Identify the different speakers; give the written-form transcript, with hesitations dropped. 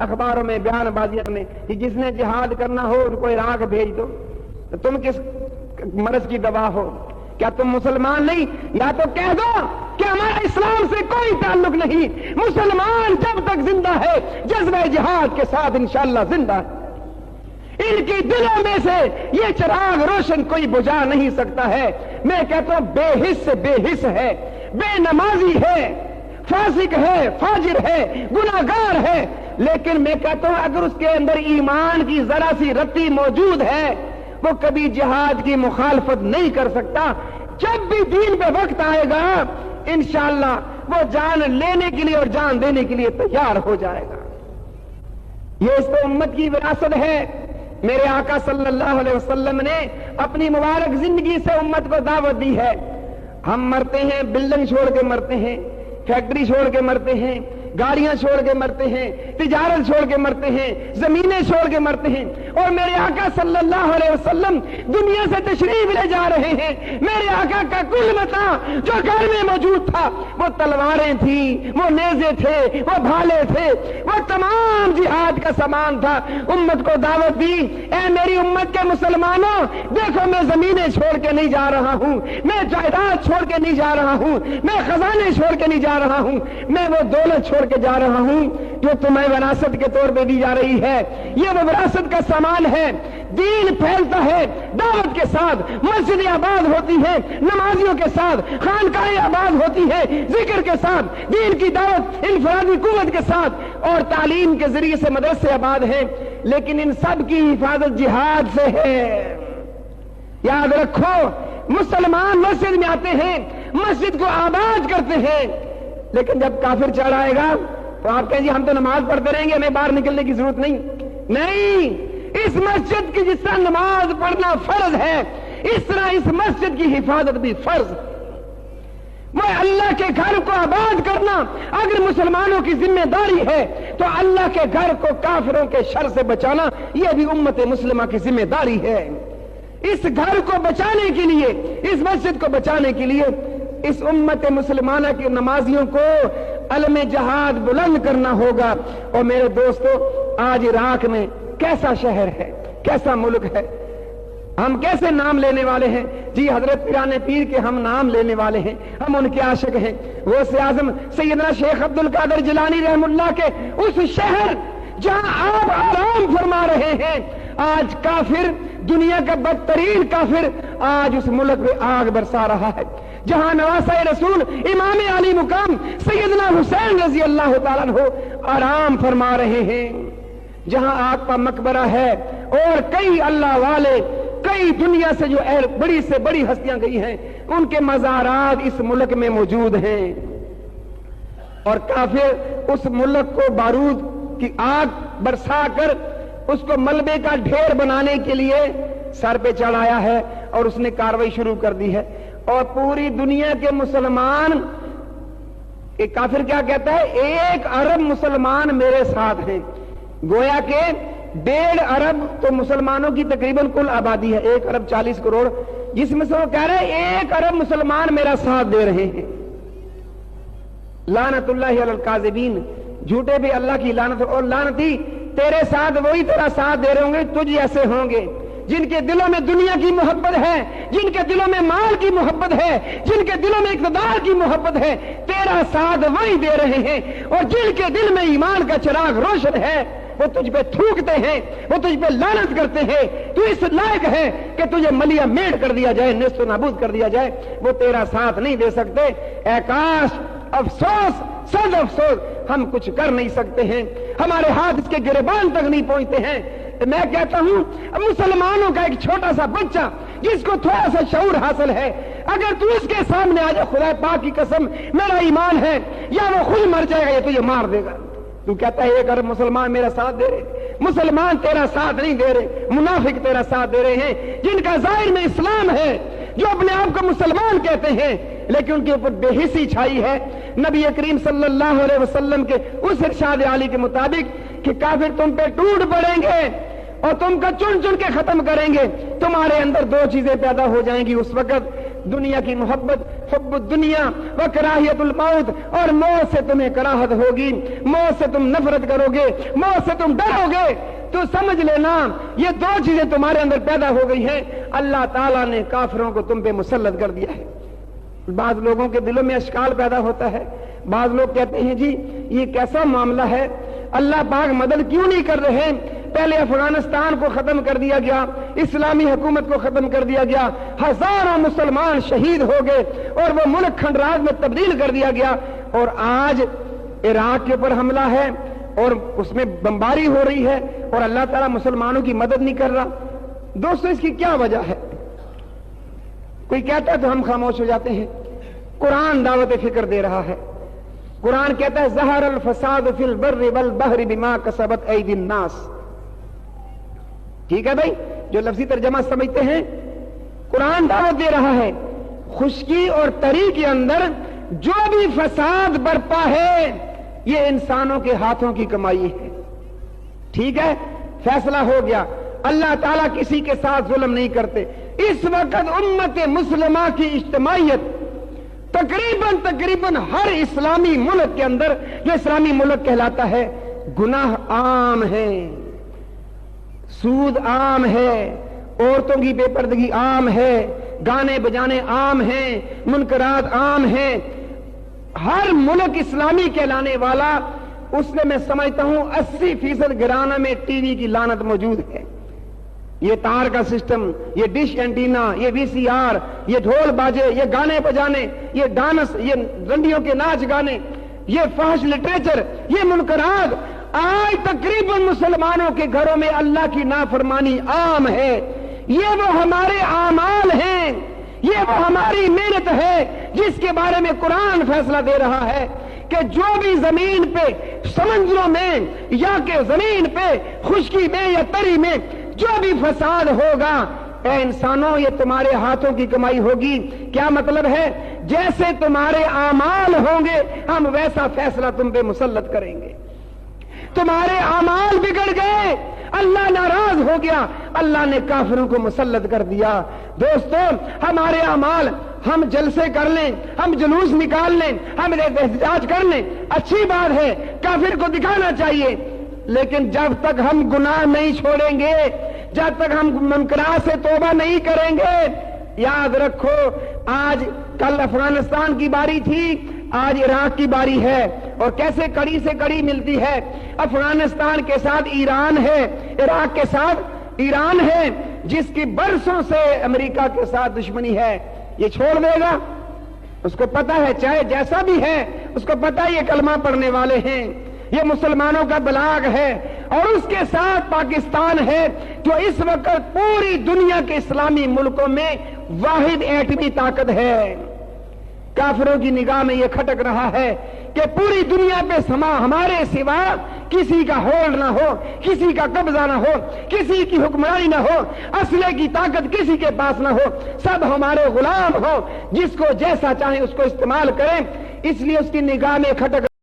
Speaker 1: اخباروں میں بیان بازی کرنے کہ جس نے جہاد کرنا ہو ان کو عراق بھیج دو، تو تم کس مرض کی دوا ہو؟ کیا تم مسلمان نہیں؟ یا تو کہہ دو کہ ہمارا اسلام سے کوئی تعلق نہیں، مسلمان جب تک زندہ ہے جذبہ جہاد کے ساتھ انشاءاللہ زندہ ہے۔ ان کی دلوں میں سے یہ چراغ روشن کوئی بجھا نہیں سکتا ہے۔ میں کہتا ہوں بے حس سے بے حس ہے، بے نمازی ہے، فاسق ہے، فاجر ہے، گناہگار ہے، لیکن میں کہتا ہوں اگر اس کے اندر ایمان کی ذرا سی رتی موجود ہے وہ کبھی جہاد کی مخالفت نہیں کر سکتا۔ جب بھی دین پہ وقت آئے گا انشاءاللہ وہ جان لینے کے لیے اور جان دینے کے لیے تیار ہو جائے گا۔ یہ اس تو امت کی وراثت ہے۔ میرے آقا صلی اللہ علیہ وسلم نے اپنی مبارک زندگی سے امت کو دعوت دی ہے۔ ہم مرتے ہیں، بلڈنگ چھوڑ کے مرتے ہیں، فیکٹری چھوڑ کے مرتے ہیں، گاڑیاں چھوڑ کے مرتے ہیں، تجارت چھوڑ کے مرتے ہیں، زمینیں چھوڑ کے مرتے ہیں، اور میرے آقا صلی اللہ علیہ وسلم دنیا سے تشریف لے جا رہے ہیں۔ میرے آقا کا کل متاع جو گھر میں موجود تھا وہ تلواریں تھیں، وہ نیزے تھے، وہ بھالے تھے، وہ تمام جہاد کا سامان تھا۔ امت کو دعوت دی، اے میری امت کے مسلمانوں، دیکھو میں زمینیں چھوڑ کے نہیں جا رہا ہوں، میں جائیداد چھوڑ کے نہیں جا رہا ہوں، میں خزانے چھوڑ کے نہیں جا رہا ہوں، میں وہ دولت چھوڑ کے جا رہا ہوں جو تمہیں وراثت کے طور پہ دی جا رہی ہے۔ یہ وہ وراثت کا سامان ہے۔ دین پھیلتا ہے دعوت کے ساتھ، مسجدیں آباد ہوتی ہیں نمازیوں کے ساتھ، خانقاہیں آباد ہوتی ہیں ذکر کے ساتھ، دین کی دعوت انفرادی قوت کے ساتھ، اور تعلیم کے ذریعے سے مدرسے آباد ہیں، لیکن ان سب کی حفاظت جہاد سے ہے۔ یاد رکھو، مسلمان مسجد میں آتے ہیں، مسجد کو آباد کرتے ہیں، لیکن جب کافر چڑھ آئے گا تو آپ کہیں جی ہم تو نماز پڑھتے رہیں گے، ہمیں باہر نکلنے کی ضرورت نہیں۔ اس مسجد کی جس طرح نماز پڑھنا فرض ہے اس طرح اس مسجد کی حفاظت بھی فرض ہے۔ وہ اللہ کے گھر کو آباد کرنا اگر مسلمانوں کی ذمہ داری ہے تو اللہ کے گھر کو کافروں کے شر سے بچانا یہ بھی امت مسلمہ کی ذمہ داری ہے۔ اس گھر کو بچانے کے لیے، اس مسجد کو بچانے کے لیے اس امت مسلمانہ کے نمازیوں کو علم جہاد بلند کرنا ہوگا۔ اور میرے دوستو، آج عراق میں کیسا شہر ہے، کیسا ملک ہے، ہم کیسے نام لینے والے ہیں؟ جی حضرت پیران پیر کے ہم نام لینے والے ہیں، ہم ان کے عاشق ہیں۔ غوث اعظم سیدنا شیخ عبد القادر جیلانی رحم اللہ کے اس شہر جہاں آپ آرام فرما رہے ہیں، آج کافر، دنیا کا بدترین کافر آج اس ملک میں آگ برسا رہا ہے۔ جہاں نواسہ رسول امام علی مقام سیدنا حسین رضی اللہ تعالیٰ عنہ آرام فرما رہے ہیں، جہاں آگ کا مقبرہ ہے اور کئی اللہ والے، کئی دنیا سے جو بڑی سے بڑی ہستیاں گئی ہیں ان کے مزارات اس ملک میں موجود ہیں، اور کافر اس ملک کو بارود کی آگ برسا کر اس کو ملبے کا ڈھیر بنانے کے لیے سر پہ چڑھایا ہے اور اس نے کاروائی شروع کر دی ہے۔ اور پوری دنیا کے مسلمان، ایک کافر کیا کہتا ہے، 1 ارب مسلمان میرے ساتھ ہیں، گویا کہ 1.5 ارب تو مسلمانوں کی تقریباً کل آبادی ہے، 1 ارب 40 کروڑ، جس میں سے وہ کہہ رہے ہیں 1 ارب مسلمان میرا ساتھ دے رہے ہیں۔ لعنت اللہ علی الکاذبین، جھوٹے بھی اللہ کی لعنت، اور لعنتی تیرے ساتھ وہی تیرا ساتھ دے رہے ہوں گے، تجھ ایسے ہوں گے جن کے دلوں میں دنیا کی محبت ہے، جن کے دلوں میں مال کی محبت ہے، جن کے دلوں میں اقتدار کی محبت ہے، تیرا ساتھ وہی دے رہے ہیں، اور جن کے دل میں ایمان کا چراغ روشن ہے وہ تجھ پہ تھوکتے ہیں، وہ تجھ پہ لعنت کرتے ہیں، تو اس لائق ہے کہ تجھے ملیا میٹ کر دیا جائے، نیست و نابود کر دیا جائے، وہ تیرا ساتھ نہیں دے سکتے۔ اے کاش، افسوس، صد افسوس، ہم کچھ کر نہیں سکتے ہیں، ہمارے ہاتھ اس کے گریبان تک نہیں پہنچتے ہیں۔ میں کہتا ہوں مسلمانوں کا ایک چھوٹا سا بچہ جس کو تھوڑا سا شعور حاصل ہے، اگر تو اس کے سامنے آ جائے، خدا پاک کی قسم میرا ایمان ہے یا وہ خود مر جائے گا یا تجھے مار دے گا۔ تو کہتا ہے 1 ارب مسلمان میرا ساتھ دے رہے، مسلمان تیرا ساتھ نہیں دے رہے، منافق تیرا ساتھ دے رہے ہیں، جن کا ظاہر میں اسلام ہے، جو اپنے آپ کو مسلمان کہتے ہیں لیکن ان کے اوپر بے حسی چھائی ہے۔ نبی کریم صلی اللہ علیہ وسلم کے اس ارشاد عالی کے مطابق کہ کافر تم پہ ٹوٹ پڑیں گے اور تم کا چن چن کے ختم کریں گے، تمہارے اندر 2 چیزیں پیدا ہو جائیں گی اس وقت، دنیا کی محبت، حب الدنیا و کراہیت الموت، اور موت سے تمہیں کراہت ہوگی، موت سے تم نفرت کرو گے، موت سے تم ڈرو گے، تو سمجھ لینا یہ دو چیزیں تمہارے اندر پیدا ہو گئی ہیں، اللہ تعالیٰ نے کافروں کو تم پہ مسلط کر دیا ہے۔ بعض لوگوں کے دلوں میں اشکال پیدا ہوتا ہے، بعض لوگ کہتے ہیں جی یہ کیسا معاملہ ہے، اللہ پاک مدد کیوں نہیں کر رہے؟ پہلے افغانستان کو ختم کر دیا گیا، اسلامی حکومت کو ختم کر دیا گیا، ہزاروں مسلمان شہید ہو گئے اور وہ ملک کھنڈراج میں تبدیل کر دیا گیا، اور آج عراق کے اوپر حملہ ہے اور اس میں بمباری ہو رہی ہے اور اللہ تعالیٰ مسلمانوں کی مدد نہیں کر رہا۔ دوستو اس کی کیا وجہ ہے؟ کوئی کہتا ہے تو ہم خاموش ہو جاتے ہیں۔ قرآن دعوت فکر دے رہا ہے، قرآن کہتا ہے ظہر الفساد فی البر والبحر بما کسبت ایدی الناس۔ ٹھیک ہے بھائی، جو لفظی ترجمہ سمجھتے ہیں، قرآن دعوت دے رہا ہے خشکی اور تری کے اندر جو بھی فساد برپا ہے یہ انسانوں کے ہاتھوں کی کمائی ہے۔ ٹھیک ہے، فیصلہ ہو گیا، اللہ تعالیٰ کسی کے ساتھ ظلم نہیں کرتے۔ اس وقت امت مسلمہ کی اجتماعیت تقریباً ہر اسلامی ملک کے اندر، جو اسلامی ملک کہلاتا ہے، گناہ عام ہے، سود عام ہے، عورتوں کی بے پردگی عام ہے، گانے بجانے عام ہیں، منکرات عام ہیں۔ ہر ملک اسلامی کہلانے والا، اس میں میں سمجھتا ہوں 80% گھرانہ میں ٹی وی کی لعنت موجود ہے۔ یہ تار کا سسٹم، یہ ڈش اینٹینا، یہ وی سی آر، یہ ڈھول باجے، یہ گانے بجانے، یہ ڈانس، یہ رنڈیوں کے ناچ گانے، یہ فحش لٹریچر، یہ منکرات، آج تقریباً مسلمانوں کے گھروں میں اللہ کی نافرمانی عام ہے۔ یہ وہ ہمارے اعمال ہیں، یہ وہ ہماری محنت ہے جس کے بارے میں قرآن فیصلہ دے رہا ہے کہ جو بھی زمین پہ، سمندروں میں یا کہ زمین پہ، خشکی میں یا تری میں جو بھی فساد ہوگا، اے انسانوں یہ تمہارے ہاتھوں کی کمائی ہوگی۔ کیا مطلب ہے؟ جیسے تمہارے اعمال ہوں گے ہم ویسا فیصلہ تم پہ مسلط کریں گے۔ تمہارے اعمال بگڑ گئے، اللہ ناراض ہو گیا، اللہ نے کافروں کو مسلط کر دیا۔ دوستو ہمارے اعمال، ہم جلسے کر لیں، ہم جلوس نکال لیں، ہم احتجاج کر لیں، اچھی بات ہے، کافر کو دکھانا چاہیے، لیکن جب تک ہم گناہ نہیں چھوڑیں گے، جب تک ہم منکرات سے توبہ نہیں کریں گے، یاد رکھو آج کل افغانستان کی باری تھی، آج عراق کی باری ہے، اور کیسے کڑی سے کڑی ملتی ہے۔ افغانستان کے ساتھ ایران ہے، عراق کے ساتھ ایران ہے، جس کی برسوں سے امریکہ کے ساتھ دشمنی ہے۔ یہ چھوڑ دے گا؟ اس کو پتا ہے، چاہے جیسا بھی ہے، اس کو پتا یہ کلمہ پڑھنے والے ہیں، یہ مسلمانوں کا بلاغ ہے، اور اس کے ساتھ پاکستان ہے جو اس وقت پوری دنیا کے اسلامی ملکوں میں واحد ایٹمی طاقت ہے۔ کافروں کی نگاہ میں یہ کھٹک رہا ہے کہ پوری دنیا پہ ہمارے سوا کسی کا ہولڈ نہ ہو، کسی کا قبضہ نہ ہو، کسی کی حکمرانی نہ ہو، اسلحے کی طاقت کسی کے پاس نہ ہو، سب ہمارے غلام ہو، جس کو جیسا چاہیں اس کو استعمال کریں۔ اس لیے اس کی نگاہ میں کھٹک